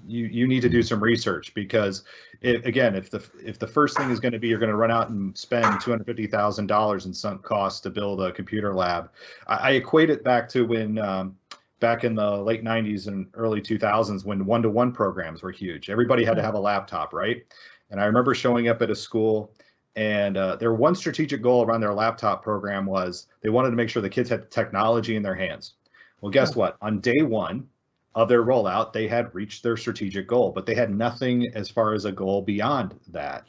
S7: you need to do some research, because if the first thing is going to be, you're going to run out and spend $250,000 in sunk costs to build a computer lab. I equate it back to when back in the late 90s and early 2000s, when one-to-one programs were huge. Everybody had to have a laptop, right? And I remember showing up at a school, and their one strategic goal around their laptop program was they wanted to make sure the kids had technology in their hands. Well, guess what? On day one of their rollout, they had reached their strategic goal, but they had nothing as far as a goal beyond that.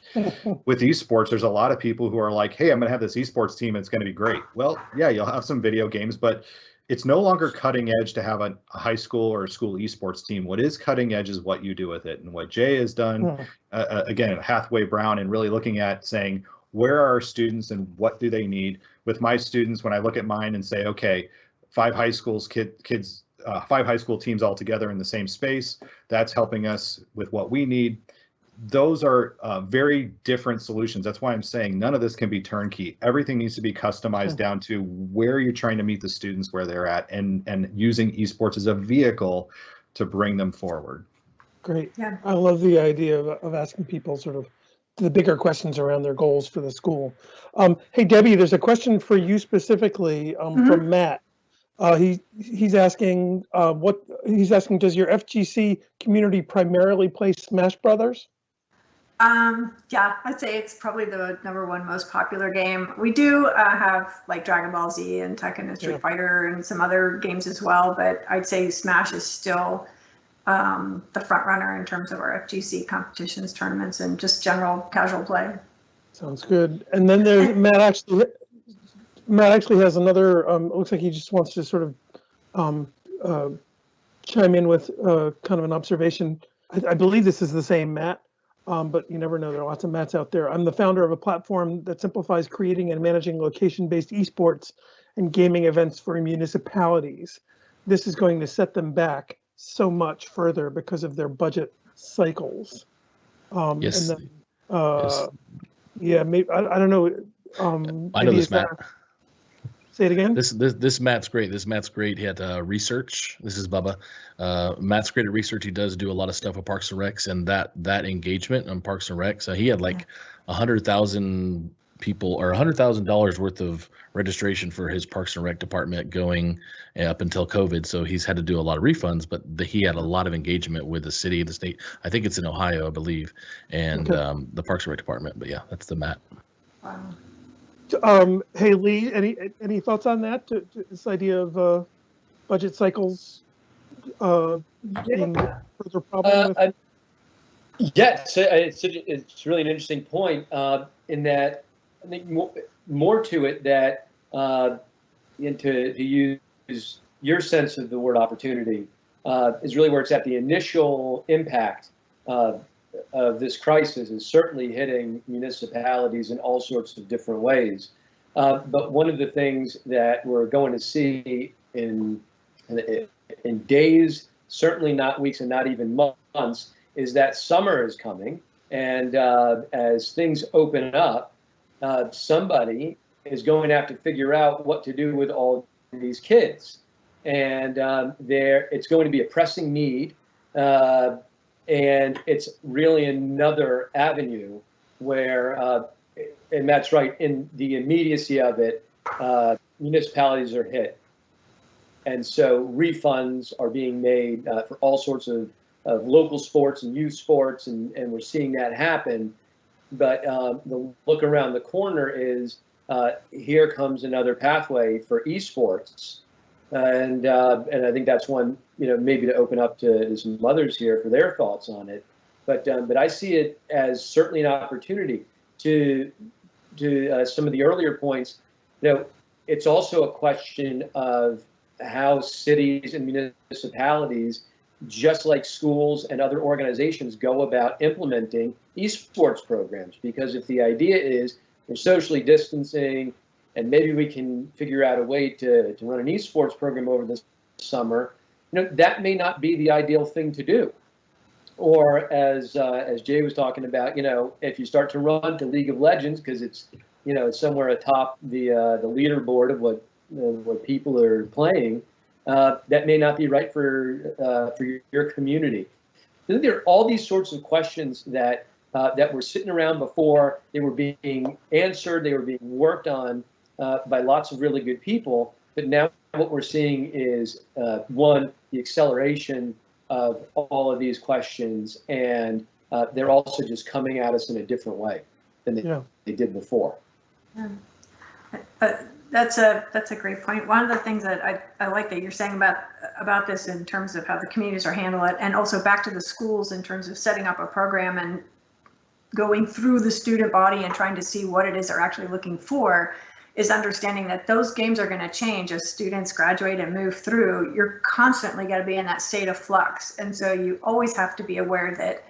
S7: With esports, there's a lot of people who are like, hey, I'm going to have this esports team. It's going to be great. Well, yeah, you'll have some video games, but it's no longer cutting edge to have a high school or school esports team. What is cutting edge is what you do with it. And what Jay has done, again, at Hathaway Brown, and really looking at saying, where are our students and what do they need? With my students, when I look at mine and say, okay, 5 high schools, kids, 5 high school teams all together in the same space, that's helping us with what we need. Those are very different solutions. That's why I'm saying none of this can be turnkey. Everything needs to be customized down to where you're trying to meet the students where they're at, and using esports as a vehicle to bring them forward.
S3: Great. Yeah. I love the idea of asking people sort of the bigger questions around their goals for the school. Hey, Debbie, there's a question for you specifically from Matt. He's asking, does your FGC community primarily play Smash Brothers?
S4: Yeah, I'd say it's probably the #1 most popular game. We do have like Dragon Ball Z and Tekken and Street Fighter and some other games as well, but I'd say Smash is still the front runner in terms of our FGC competitions, tournaments, and just general casual play.
S3: Sounds good. And then there's Matt actually has another, looks like he just wants to sort of chime in with kind of an observation. I believe this is the same Matt. But you never know, there are lots of Matts out there. I'm the founder of a platform that simplifies creating and managing location-based esports and gaming events for municipalities. This is going to set them back so much further because of their budget cycles.
S8: Yes.
S3: And then, yes. Yeah, maybe, I don't know.
S8: I know this, Matt.
S3: Say it again.
S8: This Matt's great. This Matt's great. He had research. This is Bubba. Matt's great at research. He does do a lot of stuff with Parks and Recs, and that engagement on Parks and Recs. He had like 100,000 people, or $100,000 worth of registration for his Parks and Rec department going up until COVID. So he's had to do a lot of refunds, but he had a lot of engagement with the city, the state. I think it's in Ohio, I believe, and the Parks and Rec department. But yeah, that's the map.
S4: Wow.
S3: Hey Lee, any thoughts on that? This idea of budget cycles being further problem with?
S5: Yes, it's really an interesting point in that I think more to it that and to use your sense of the word opportunity is really where it's at. The initial impact of this crisis is certainly hitting municipalities in all sorts of different ways. But one of the things that we're going to see in days, certainly not weeks and not even months, is that summer is coming, and as things open up, somebody is going to have to figure out what to do with all these kids, and it's going to be a pressing need, and it's really another avenue where, and that's right, in the immediacy of it, municipalities are hit, and so refunds are being made for all sorts of local sports and youth sports, and we're seeing that happen. But the look around the corner is here comes another pathway for esports, and I think that's one, maybe to open up to some others here for their thoughts on it. But I see it as certainly an opportunity to some of the earlier points. It's also a question of how cities and municipalities, just like schools and other organizations, go about implementing esports programs. Because if the idea is we're socially distancing and maybe we can figure out a way to run an esports program over the summer, that may not be the ideal thing to do. Or as Jay was talking about, if you start to run to League of Legends because it's somewhere atop the leaderboard of what people are playing, that may not be right for your community. I think there are all these sorts of questions that were sitting around before. They were being answered. They were being worked on by lots of really good people. But now what we're seeing is, one, the acceleration of all of these questions, and they're also just coming at us in a different way than they did before.
S4: That's a great point. One of the things that I like that you're saying about this in terms of how the communities are handling it, and also back to the schools in terms of setting up a program and going through the student body and trying to see what it is they're actually looking for, is understanding that those games are going to change as students graduate and move through. You're constantly going to be in that state of flux, and so you always have to be aware that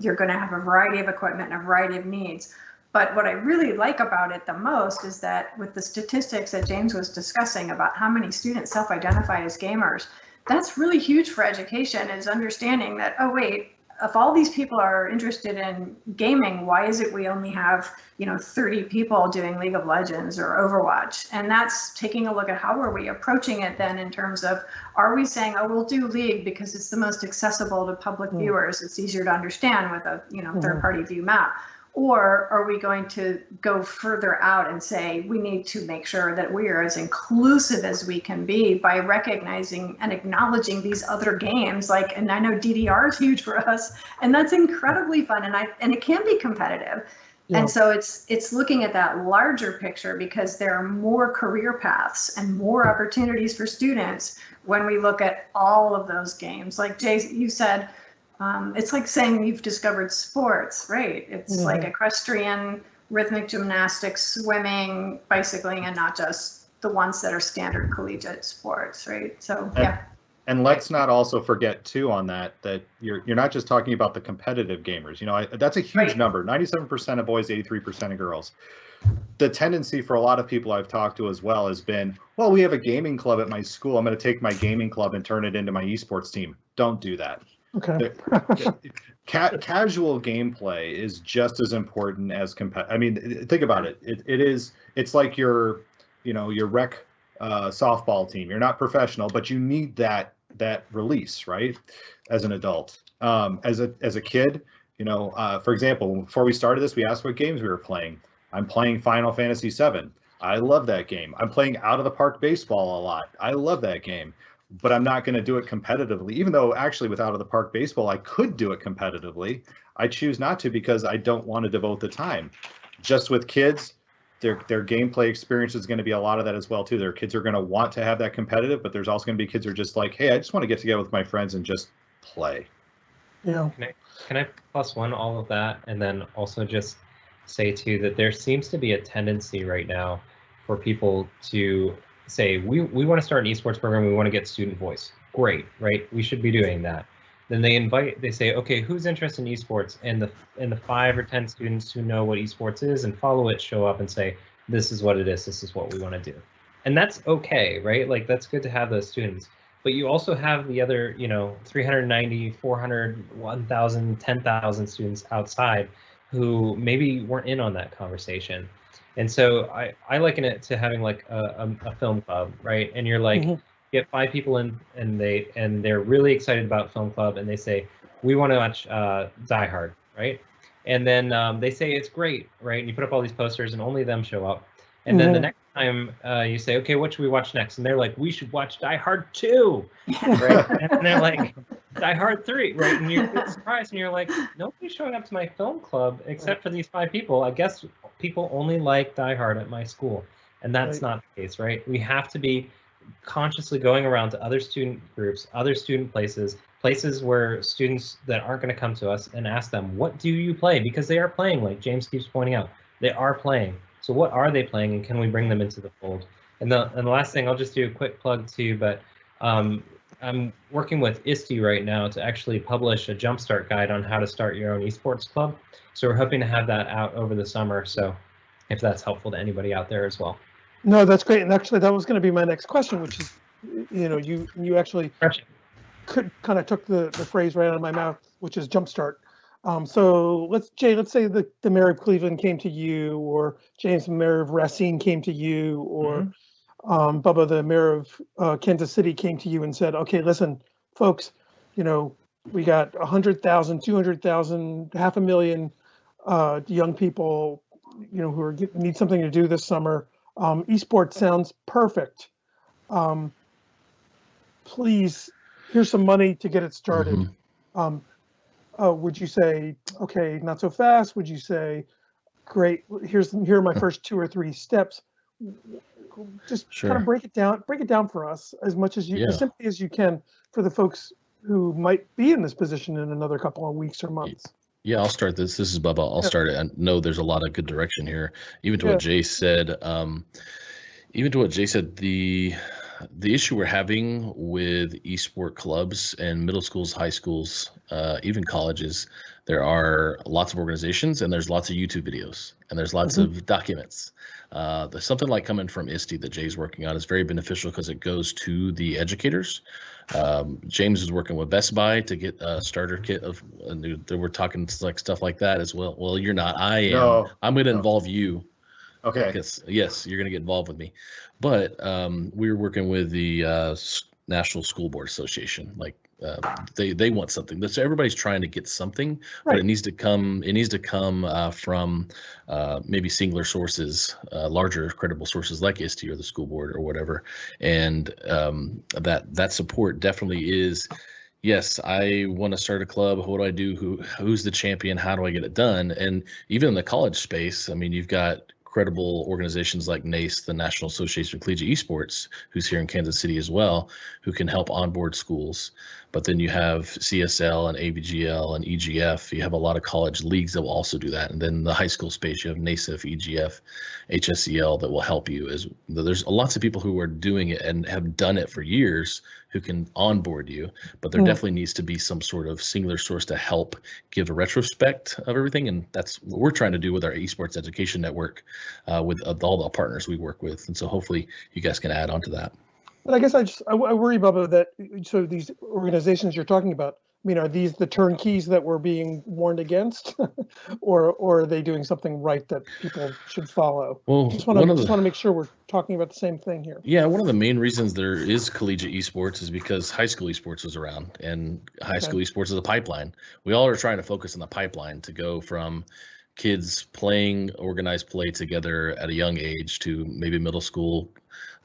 S4: you're going to have a variety of equipment and a variety of needs. But what I really like about it the most is that with the statistics that James was discussing about how many students self-identify as gamers, that's really huge for education, is understanding that, oh wait, if all these people are interested in gaming, why is it we only have 30 people doing League of Legends or Overwatch? And that's taking a look at how are we approaching it then, in terms of, are we saying, oh, we'll do League because it's the most accessible to public viewers, it's easier to understand with a third-party view map? Or are we going to go further out and say we need to make sure that we are as inclusive as we can be by recognizing and acknowledging these other games? And I know DDR is huge for us, and that's incredibly fun, and it can be competitive. Yeah. And so it's looking at that larger picture, because there are more career paths and more opportunities for students when we look at all of those games. Like Jay, you said, it's like saying you've discovered sports, right? It's like equestrian, rhythmic gymnastics, swimming, bicycling, and not just the ones that are standard collegiate sports, right? So, yeah.
S7: And let's not also forget too on that you're not just talking about the competitive gamers. That's a huge number. 97% of boys, 83% of girls. The tendency for a lot of people I've talked to as well has been, well, we have a gaming club at my school. I'm going to take my gaming club and turn it into my esports team. Don't do that.
S3: Okay.
S7: Casual gameplay is just as important as think about it. It's like your rec softball team. You're not professional, but you need that release, right? As an adult, as a kid, for example, before we started this, we asked what games we were playing. I'm playing Final Fantasy VII. I love that game. I'm playing Out of the Park Baseball a lot. I love that game, but I'm not going to do it competitively. Even though actually with Out of the Park Baseball, I could do it competitively. I choose not to because I don't want to devote the time. Just with kids, their gameplay experience is going to be a lot of that as well too. Their kids are going to want to have that competitive, but there's also going to be kids who are just like, hey, I just want to get together with my friends and just play.
S3: Yeah.
S6: Can I plus one all of that, and then also just say too that there seems to be a tendency right now for people to say we want to start an esports program, we want to get student voice. Great, right? We should be doing that. Then they say, okay, who's interested in esports? And the 5 or 10 students who know what esports is and follow it show up and say, this is what it is, this is what we want to do. And that's okay, right? Like that's good to have those students. But you also have the other, 390, 400, 1,000, 10,000 students outside who maybe weren't in on that conversation. And so I liken it to having like a film club, right? And you're like, get 5 people in, and they're really excited about film club, and they say, we want to watch Die Hard, right? And then they say it's great, right? And you put up all these posters, and only them show up. And then the next time you say, okay, what should we watch next? And they're like, we should watch Die Hard 2, right? And they're like, Die Hard 3, right? And you get surprised, and you're like, nobody's showing up to my film club except for these 5 people. I guess people only like Die Hard at my school, and that's not the case, right? We have to be consciously going around to other student groups, other student places where students that aren't going to come to us, and ask them, what do you play? Because they are playing, like James keeps pointing out, they are playing. So what are they playing, and can we bring them into the fold? And the last thing, I'll just do a quick plug too, but I'm working with ISTE right now to actually publish a jumpstart guide on how to start your own esports club. So we're hoping to have that out over the summer. So if that's helpful to anybody out there as well.
S3: No, that's great. And actually, that was going to be my next question, which is, you actually kind of took the phrase right out of my mouth, which is jumpstart. So let's say the mayor of Cleveland came to you, or James, the mayor of Racine, came to you, or Bubba, the mayor of Kansas City, came to you and said, okay, listen, folks, we got 100,000, 200,000, 500,000 young people, who need something to do this summer. Esports sounds perfect. Please, here's some money to get it started. Would you say, okay, not so fast? Would you say, great, here are my first 2 or 3 steps? Just kind of break it down for us as much as as simply as you can, for the folks who might be in this position in another couple of weeks or months.
S8: Yeah, I'll start this. This is Bubba. I'll start it. I know there's a lot of good direction here. Even to what Jay said, the issue we're having with esport clubs and middle schools, high schools, even colleges, there are lots of organizations, and there's lots of YouTube videos, and there's lots of documents. There's something like coming from ISTE that Jay's working on is very beneficial because it goes to the educators. James is working with Best Buy to get a starter kit of. We're talking like stuff like that as well. Well, you're not. I am. No, I'm going to involve you.
S7: Okay.
S8: Yes, you're going to get involved with me. But we're working with the National School Board Association. Like they want something. So everybody's trying to get something, but it needs to come. It needs to come from maybe singular sources, larger credible sources like ISTE or the school board or whatever. And that support definitely is. Yes, I want to start a club. What do I do? Who's the champion? How do I get it done? And even in the college space, I mean, you've got credible organizations like NACE, the National Association of Collegiate Esports, who's here in Kansas City as well, who can help onboard schools. But then you have CSL and AVGL and EGF. You have a lot of college leagues that will also do that. And then the high school space, you have NACEF, EGF, HSEL that will help you. There's lots of people who are doing it and have done it for years who can onboard you, but there definitely needs to be some sort of singular source to help give a retrospect of everything. And that's what we're trying to do with our esports education network, with all the partners we work with. And so hopefully you guys can add on to that.
S3: But I guess I worry, Bubba, that so these organizations you're talking about, I mean, are these the turnkeys that we're being warned against, or are they doing something right that people should follow?
S8: Well,
S3: just want to make sure we're talking about the same thing here.
S8: Yeah, one of the main reasons there is collegiate esports is because high school esports was around, and high school esports is a pipeline. We all are trying to focus on the pipeline to go from kids playing organized play together at a young age, to maybe middle school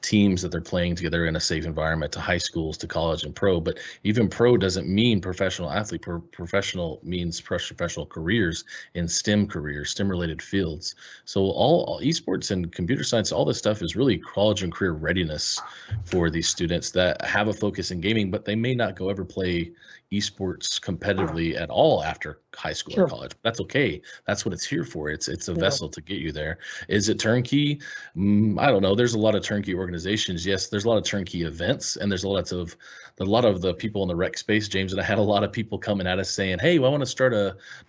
S8: teams that they're playing together in a safe environment, to high schools, to college and pro. But even pro doesn't mean professional athlete. Professional means professional careers in STEM careers, STEM related fields. So all esports and computer science, all this stuff is really college and career readiness for these students that have a focus in gaming, but they may not go ever play esports competitively at all after high school or college. That's okay. That's what it's here for. It's a vessel to get you there. Is it turnkey? I don't know. There's a lot of turnkey organizations. Yes, there's a lot of turnkey events, and there's a lot of the people in the rec space. James and I had a lot of people coming at us saying, "Hey, I want to start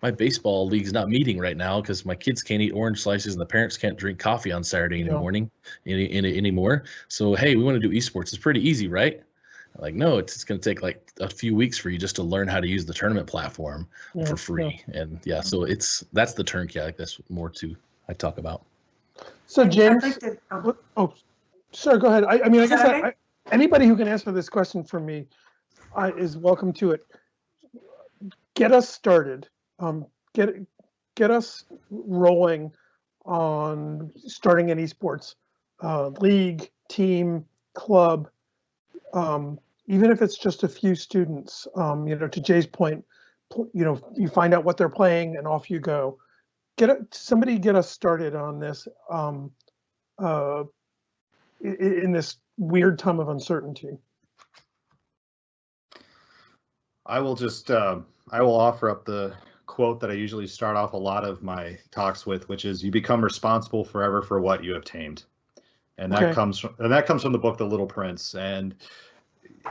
S8: my baseball league's not meeting right now because my kids can't eat orange slices and the parents can't drink coffee on Saturday morning anymore. So hey, we want to do esports. It's pretty easy, right?" Like, no, it's going to take like a few weeks for you just to learn how to use the tournament platform for free. And so that's the turnkey. I like that's more to I talk about.
S3: So James, sir, go ahead. I mean, I guess anybody who can answer this question for me is welcome to it. Get us started. Get us rolling on starting an esports league, team, club. Even if it's just a few students, to Jay's point, you find out what they're playing and off you go. Somebody get us started on this in this weird time of uncertainty.
S7: I will offer up the quote that I usually start off a lot of my talks with, which is, "You become responsible forever for what you have tamed." And that comes from the book The Little Prince. And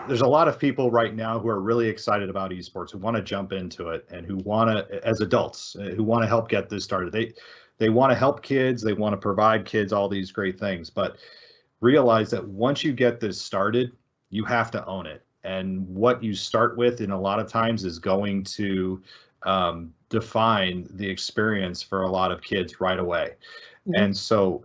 S7: there's a lot of people right now who are really excited about esports, who want to jump into it, and who want to, as adults, who want to help get this started. They want to help kids, they want to provide kids all these great things, but realize that once you get this started, you have to own it. And what you start with, in a lot of times, is going to define the experience for a lot of kids right away. And so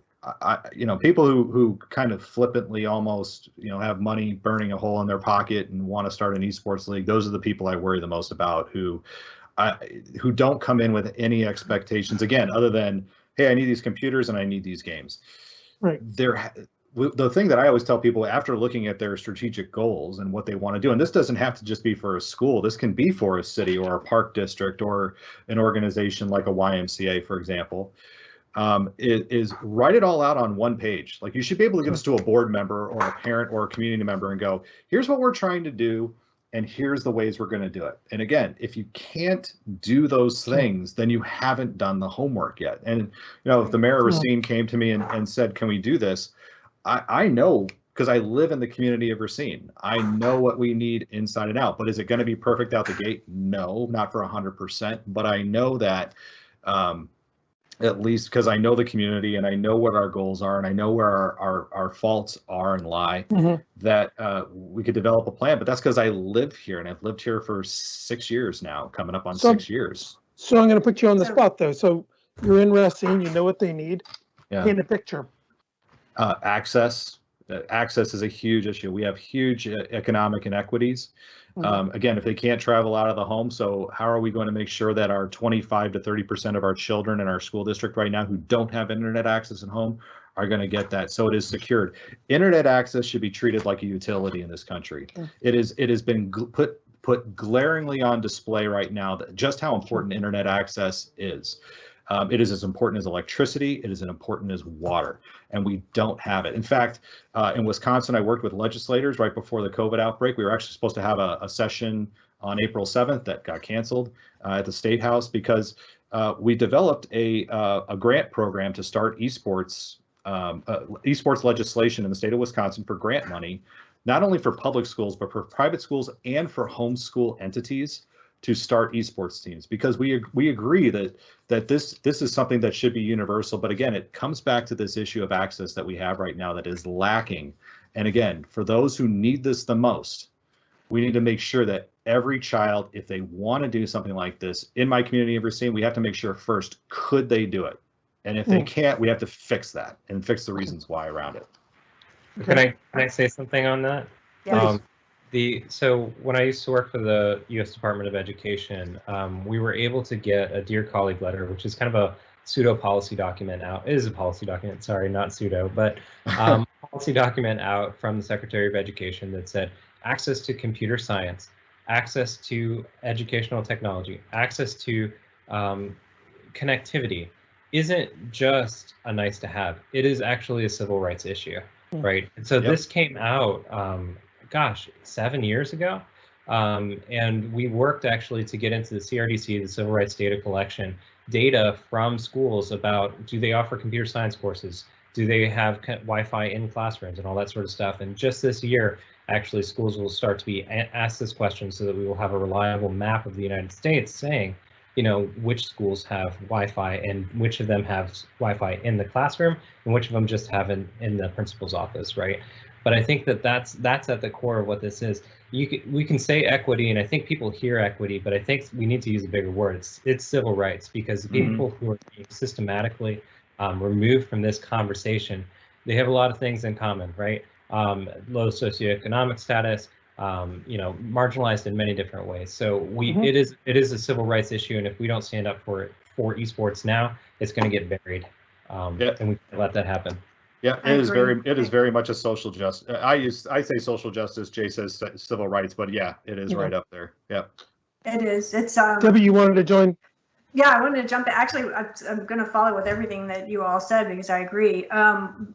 S7: people who kind of flippantly almost, have money burning a hole in their pocket and want to start an esports league, those are the people I worry the most about, who don't come in with any expectations, again, other than, hey, I need these computers and I need these games.
S3: Right.
S7: The thing that I always tell people, after looking at their strategic goals and what they want to do, and this doesn't have to just be for a school, this can be for a city or a park district or an organization like a YMCA, for example, is write it all out on one page. Like, you should be able to give this to a board member or a parent or a community member and go, here's what we're trying to do, and here's the ways we're going to do it. And again, if you can't do those things, then you haven't done the homework yet. And if the mayor of Racine came to me and said, can we do this? I know, because I live in the community of Racine. I know what we need inside and out. But is it going to be perfect out the gate? No, not for 100%. But I know that, at least because I know the community and I know what our goals are and I know where our faults are and lie, that we could develop a plan. But that's because I live here, and I've lived here for 6 years now, coming up on 6 years.
S3: So I'm going to put you on the spot, though. So you're in Racine, you know what they need. Paint a picture.
S7: Access. Access is a huge issue. We have huge economic inequities. Again, if they can't travel out of the home, so how are we going to make sure that our 25 to 30% of our children in our school district right now who don't have internet access at home are going to get that, so it is secured? Internet access should be treated like a utility in this country. It has been put glaringly on display right now that just how important internet access is. It is as important as electricity. It is as important as water, and we don't have it. In fact, in Wisconsin, I worked with legislators right before the COVID outbreak. We were actually supposed to have a session on April 7th that got canceled at the State House because we developed a grant program to start esports legislation in the state of Wisconsin for grant money, not only for public schools, but for private schools and for homeschool entities to start esports teams, because we agree that this is something that should be universal. But again, it comes back to this issue of access that we have right now that is lacking. And again, for those who need this the most, we need to make sure that every child, if they want to do something like this in my community of Racine, we have to make sure first, could they do it? And if they can't, we have to fix that and fix the reasons why around it.
S6: Can I say something on that?
S3: Yes.
S6: So when I used to work for the U.S. Department of Education, we were able to get a Dear Colleague letter, which is kind of pseudo policy document out. It is a policy document, sorry, not pseudo, but policy document out from the Secretary of Education that said access to computer science, access to educational technology, access to connectivity isn't just a nice to have. It is actually a civil rights issue, right? And so this came out, gosh, 7 years ago. And we worked actually to get into the CRDC, the Civil Rights Data Collection, data from schools about, do they offer computer science courses? Do they have Wi-Fi in classrooms and all that sort of stuff? And just this year, actually, schools will start to be asked this question so that we will have a reliable map of the United States saying, you know, which schools have Wi-Fi and which of them have Wi-Fi in the classroom and which of them just have in the principal's office, right? But I think that that's at the core of what this is. We can say equity, and I think people hear equity, but I think we need to use a bigger word. It's civil rights, because people who are being systematically removed from this conversation, they have a lot of things in common, right? Low socioeconomic status, you know, marginalized in many different ways. So it is a civil rights issue, and if we don't stand up for it for esports now, it's going to get buried, and we can't let that happen.
S7: Yeah, it is very much a social justice. I say social justice. Jay says civil rights, but yeah, it is right up there. Yeah,
S4: it is. It's
S3: Debbie, you wanted to join?
S4: Yeah, I wanted to jump in. Actually, I'm going to follow with everything that you all said because I agree.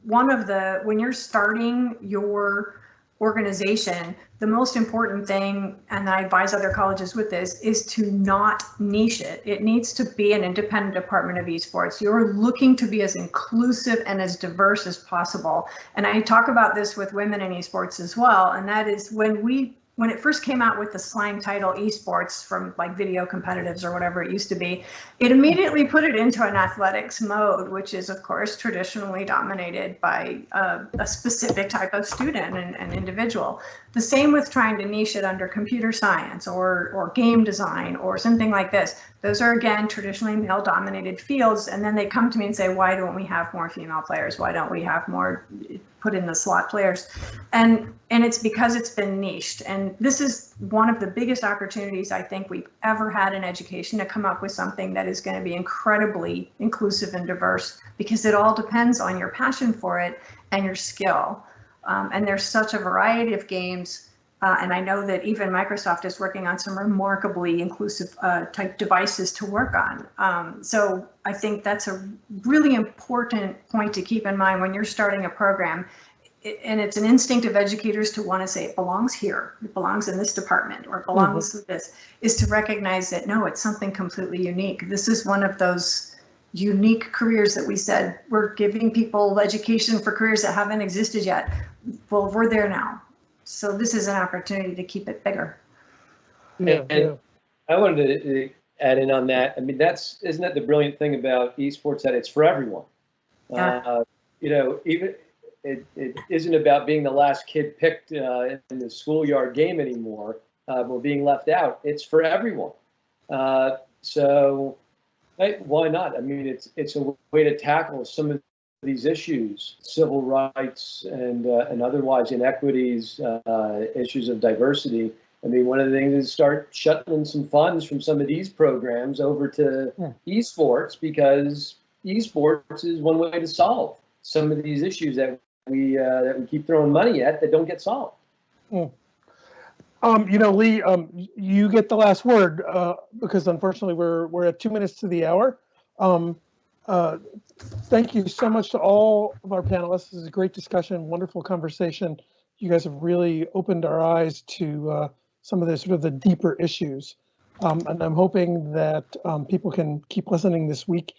S4: When you're starting your organization, the most important thing, and I advise other colleges with this, is to not niche it. It needs to be an independent department of esports. You're looking to be as inclusive and as diverse as possible. And I talk about this with women in esports as well. And that is when it first came out with the slang title esports, from like video competitives or whatever it used to be, it immediately put it into an athletics mode, which is of course traditionally dominated by a specific type of student and individual. The same with trying to niche it under computer science or game design or something like this. Those are, again, traditionally male dominated fields. And then they come to me and say, why don't we have more female players? Why don't we have more put in the slot players? And it's because it's been niched. And this is one of the biggest opportunities I think we've ever had in education, to come up with something that is going to be incredibly inclusive and diverse, because it all depends on your passion for it and your skill. And there's such a variety of games. And I know that even Microsoft is working on some remarkably inclusive type devices to work on. So I think that's a really important point to keep in mind when you're starting a program. And it's an instinct of educators to want to say it belongs here, it belongs in this department, or it belongs to this, is to recognize that no, it's something completely unique. This is one of those unique careers that we said we're giving people education for careers that haven't existed yet. Well, we're there now. So this is an opportunity to keep it bigger.
S5: And I wanted to add in on that. I mean, isn't that the brilliant thing about esports, that it's for everyone?
S4: Yeah.
S5: You know, even it isn't about being the last kid picked in the schoolyard game anymore, or being left out. It's for everyone. So why not? I mean, it's a way to tackle some of these issues, civil rights and otherwise inequities, issues of diversity. I mean, one of the things is start shuttling some funds from some of these programs over to esports, because esports is one way to solve some of these issues that we keep throwing money at that don't get solved.
S3: You know, Lee, you get the last word, because unfortunately we're at 2 minutes to the hour. Thank you so much to all of our panelists. This is a great discussion, wonderful conversation. You guys have really opened our eyes to some of the sort of the deeper issues. And I'm hoping that people can keep listening this week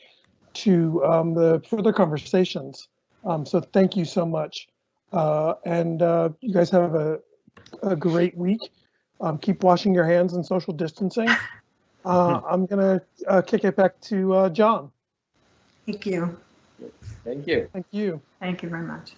S3: to the further conversations. So thank you so much. And you guys have a great week. Keep washing your hands and social distancing. I'm going to kick it back to John.
S4: Thank you.
S5: Thank you.
S3: Thank you.
S4: Thank you very much.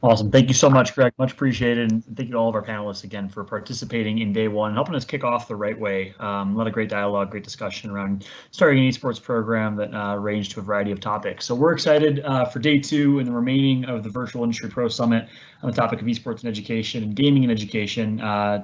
S2: Awesome. Thank you so much, Greg. Much appreciated. And thank you to all of our panelists again for participating in day one, helping us kick off the right way. A lot of great dialogue, great discussion around starting an esports program that ranged to a variety of topics. So we're excited for day two and the remaining of the Virtual Industry Pro Summit on the topic of esports and education and gaming and education.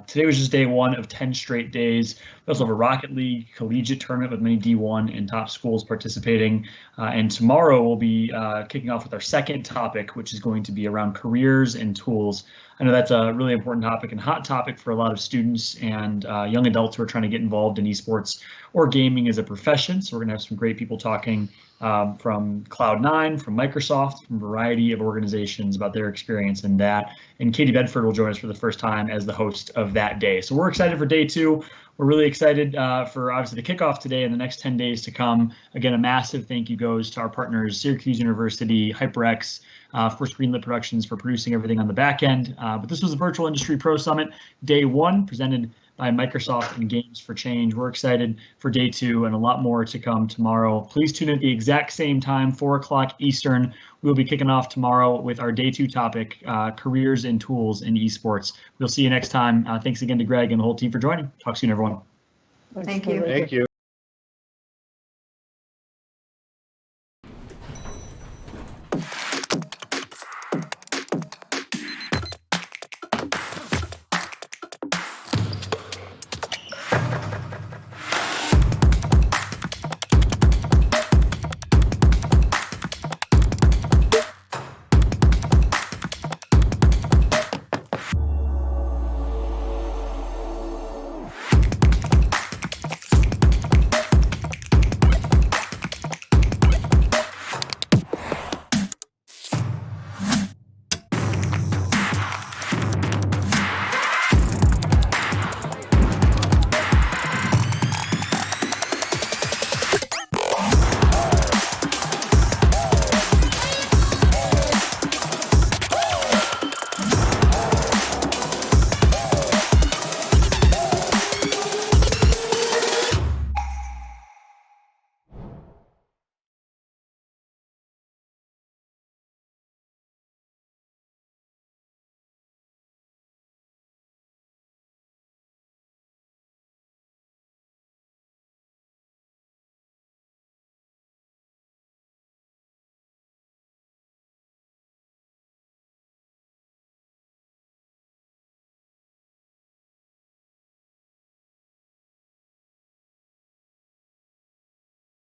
S2: Today was just day one of 10 straight days. We also have a Rocket League collegiate tournament with many D1 and top schools participating. And tomorrow we'll be kicking off with our second topic, which is going to be around careers and tools. I know that's a really important topic and hot topic for a lot of students and young adults who are trying to get involved in esports or gaming as a profession. So we're going to have some great people talking from Cloud9, from Microsoft, from a variety of organizations about their experience in that. And Katie Bedford will join us for the first time as the host of that day. So we're excited for day two. We're really excited for obviously the kickoff today and the next 10 days to come. Again, a massive thank you goes to our partners, Syracuse University, HyperX, of course, Greenlit Productions for producing everything on the back end. But this was the Virtual Industry Pro Summit, day one, presented by Microsoft and Games for Change. We're excited for day two and a lot more to come tomorrow. Please tune in at the exact same time, 4 o'clock Eastern. We'll be kicking off tomorrow with our day two topic, careers and tools in esports. We'll see you next time. Thanks again to Greg and the whole team for joining. Talk soon, everyone.
S4: Thank you.
S7: Thank you.